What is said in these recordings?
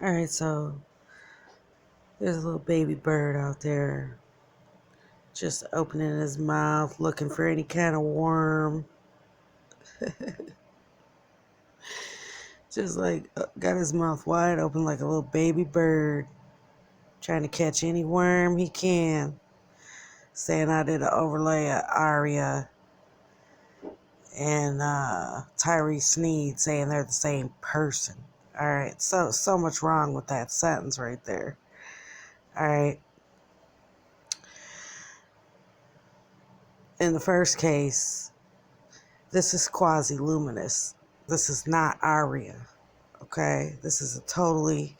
Alright, so there's a little baby bird out there just opening his mouth, looking for any kind of worm. Just like got his mouth wide open like a little baby bird, trying to catch any worm he can. Saying I did an overlay of Aria and Tyree Sneed, saying they're the same person. Alright, so much wrong with that sentence right there. Alright. In the first case, this is quasi-luminous. This is not Aria. Okay? This is a totally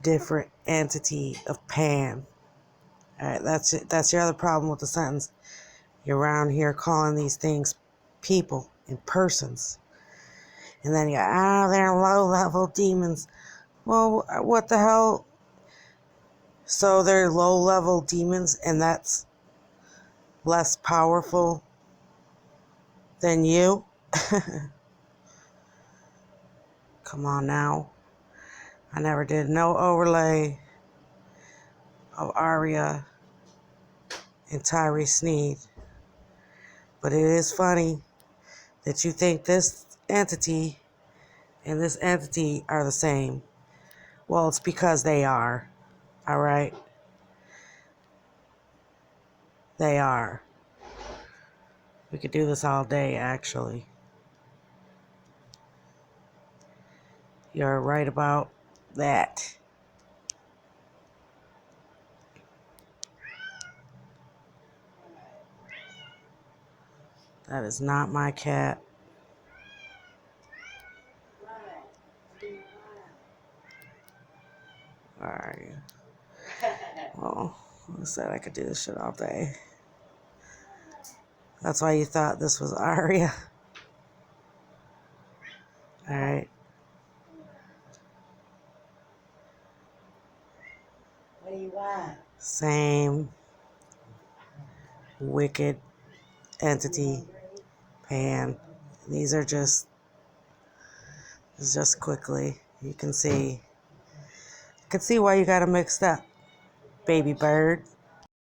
different entity of Pan. Alright, that's it. That's your other problem with the sentence. You're around here calling these things people and persons. And then they're low-level demons. Well, what the hell? So they're low-level demons and that's less powerful than you? Come on now. I never did no overlay of Aria and Tyree Sneed. But it is funny that you think this entity and this entity are the same. Well, it's because they are. Alright? They are. We could do this all day, actually. You're right about that. That is not my cat. Alright. Well, I said I could do this shit all day. That's why you thought this was Aria. Alright. What do you want? Same wicked entity, Pan. These are just quickly. You can see why you got them mixed up, baby bird.